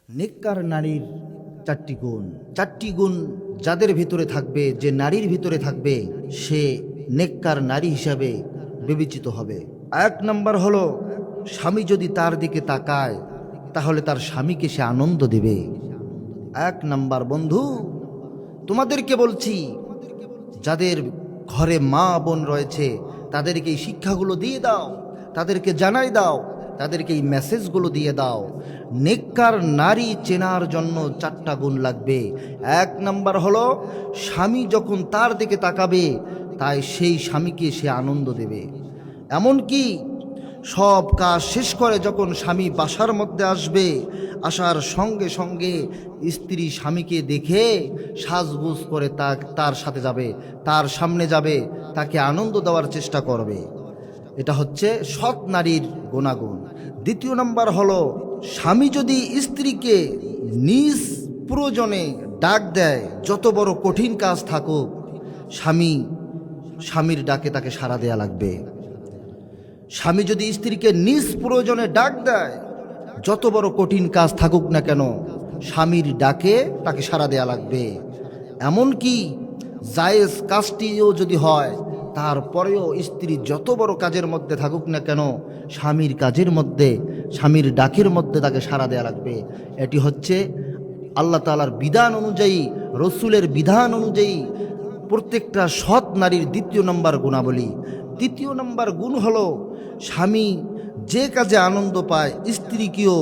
নেককার নারীর চারটি গুণ যাদের ভিতরে থাকবে, যে নারীর ভিতরে থাকবে, সে নেককার নারী হিসাবে বিবেচিত হবে। এক নম্বর হলো, স্বামী যদি তার দিকে তাকায় তাহলে তার স্বামীকে সে আনন্দ দেবে। এক নম্বর বন্ধু, তোমাদেরকে বলছি, যাদের ঘরে মা বোন রয়েছে তাদেরকে এই শিক্ষাগুলো দিয়ে দাও, তাদেরকে জানাই দাও, তাদেরকে এই মেসেজগুলো দিয়ে দাও। নেককার নারী চেনার জন্য 4টা গুণ লাগবে। এক নাম্বার হলো, স্বামী যখন তার দিকে তাকাবে তাই সেই স্বামীকে সে আনন্দ দেবে। এমনকি সব কাজ শেষ করে যখন স্বামী বাসার মধ্যে আসবে, আসার সঙ্গে সঙ্গে স্ত্রী স্বামীকে দেখে সাজগুজ করে তার সাথে যাবে, তার সামনে যাবে, তাকে আনন্দ দেওয়ার চেষ্টা করবে। এটা হচ্ছে সৎ নারীর গুণাগুণ। দ্বিতীয় নম্বর হলো, স্বামী যদি স্ত্রীকে নিজ প্রয়োজনে ডাক দেয়, যত বড় কঠিন কাজ থাকুক, স্বামীর ডাকে তাকে সাড়া দেয়া লাগবে। স্বামী যদি স্ত্রীকে নিজ প্রয়োজনে ডাক দেয়, যত বড় কঠিন কাজ থাকুক না কেন, স্বামীর ডাকে তাকে সাড়া দেয়া লাগবে। এমনকি জায়েজ কাজটিও যদি হয়, তারপরেও স্ত্রী যত বড় কাজের মধ্যে থাকুক না কেন, স্বামীর কাজের মধ্যে, স্বামীর ডাকের মধ্যে তাকে সাড়া দেয়া লাগবে। এটি হচ্ছে আল্লাহ তাআলার বিধান অনুযায়ী, রসুলের বিধান অনুযায়ী প্রত্যেকটা সৎ নারীর দ্বিতীয় নম্বর গুণাবলী। তৃতীয় নম্বর গুণ হলো, স্বামী যে কাজে আনন্দ পায় স্ত্রীকেও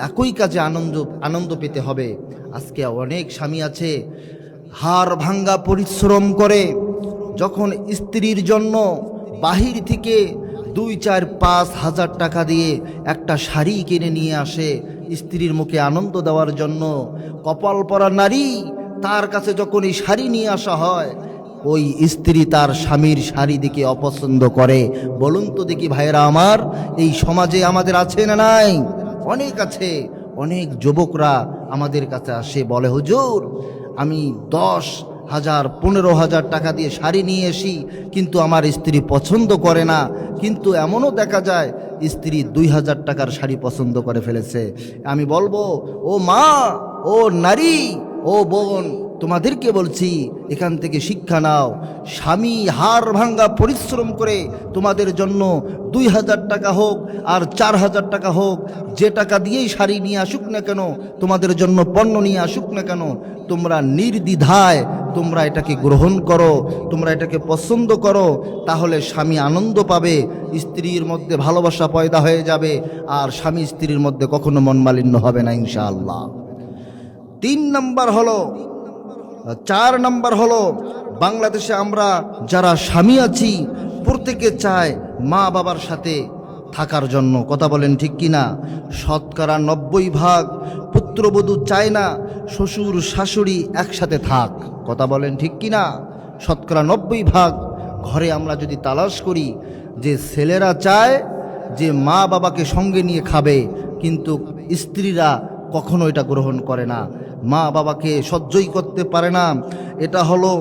একই কাজে আনন্দ পেতে হবে। আজকে অনেক স্বামী আছে হাড় ভাঙ্গা পরিশ্রম করে, যখন স্ত্রীর জন্য বাহির থেকে 2-4-5 হাজার টাকা দিয়ে একটা শাড়ি কিনে নিয়ে আসে স্ত্রীর মুখে আনন্দ দেওয়ার জন্য, কপাল পরা নারী, তার কাছে যখন এই শাড়ি নিয়ে আসা হয়, ওই স্ত্রী তার স্বামীর শাড়ি দেখে অপছন্দ করে। বলুন তো দেখি ভাইয়েরা আমার, এই সমাজে আমাদের আছে না নাই? অনেক আছে। অনেক যুবকরা আমাদের কাছে আসে, বলে হুজুর, আমি 10,000 15,000 টাকা দিয়ে শাড়ি নিয়ে আসি, কিন্তু আমার স্ত্রী পছন্দ করে না। কিন্তু এমনও দেখা যায় স্ত্রী 2,000 টাকার শাড়ি পছন্দ করে ফেলেছে। আমি বলবো, ও মা, ও নারী, ও বোন, তোমাদেরকে বলছি, এখান থেকে শিক্ষা নাও। স্বামী হাড় ভাঙ্গা পরিশ্রম করে তোমাদের জন্য 2,000 টাকা হোক আর 4,000 টাকা হোক, যে টাকা দিয়েই শাড়ি নিয়ে আসুক না কেন, তোমাদের জন্য পণ্য নিয়ে আসুক না কেন, তোমরা নির্দ্বিধায় তোমরা এটাকে গ্রহণ করো, তোমরা এটাকে পছন্দ করো। তাহলে স্বামী আনন্দ পাবে, স্ত্রীর মধ্যে ভালোবাসা পয়দা হয়ে যাবে, আর স্বামী স্ত্রীর মধ্যে কখনো মনমালিন্য হবে না ইনশাআল্লাহ। 4 নম্বর হলো, বাংলাদেশে আমরা যারা স্বামী আছি প্রত্যেকে চায় মা বাবার সাথে থাকার জন্য। কথা বলেন ঠিক কিনা? 90% পুত্রবধূ চায় না শ্বশুর শাশুড়ি একসাথে থাক। কথা বলেন ঠিক কিনা? 90% ঘরে আমরা যদি তালাশ করি, যে ছেলেরা চায় যে মা বাবাকে সঙ্গে নিয়ে খাবে, কিন্তু স্ত্রীরা কখনো এটা গ্রহণ করে না, মা বাবাকে সহ্যই করতে পারে না। এটা হলো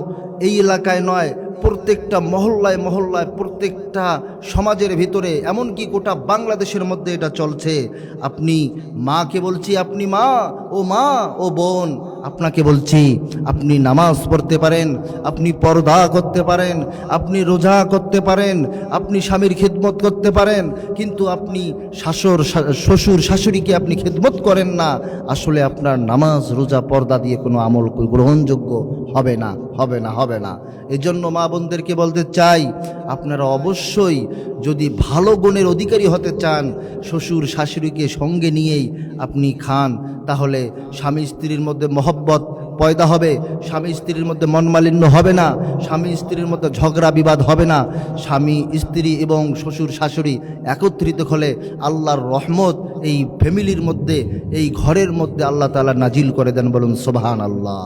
এই এলাকায় নয়, প্রত্যেকটা মহল্লায় মহল্লায়, প্রত্যেকটা সমাজের ভিতরে, এমনকি গোটা বাংলাদেশের মধ্যে এটা চলছে। আপনি মাকে বলছি, আপনি মা, ও বোন, আপনাকে বলছি, আপনি নামাজ পড়তে পারেন, আপনি পর্দা করতে পারেন, আপনি রোজা করতে পারেন, আপনি স্বামীর খিদমত করতে পারেন, কিন্তু আপনি শ্বশুর শাশুড়িকে আপনি খিদমত করেন না, আসলে আপনার নামাজ রোজা পর্দা দিয়ে কোনো আমল গ্রহণযোগ্য হবে না, হবে না, হবে না। এজন্য মা বোনদেরকে বলতে চাই, আপনারা অবশ্যই যদি ভালো গুণের অধিকারী হতে চান, শ্বশুর শাশুড়িকে সঙ্গে নিয়েই আপনি খান, তাহলে স্বামী স্ত্রীর মধ্যে মহব্বত পয়দা হবে, স্বামী স্ত্রীর মধ্যে মনমালিন্য হবে না, স্বামী স্ত্রীর মধ্যে ঝগড়া বিবাদ হবে না। স্বামী স্ত্রী এবং শ্বশুর শাশুড়ি একত্রিত হলে আল্লাহর রহমত এই ফ্যামিলির মধ্যে, এই ঘরের মধ্যে আল্লাহ তাআলা নাজিল করে দেন। বলুন সুবহানাল্লাহ।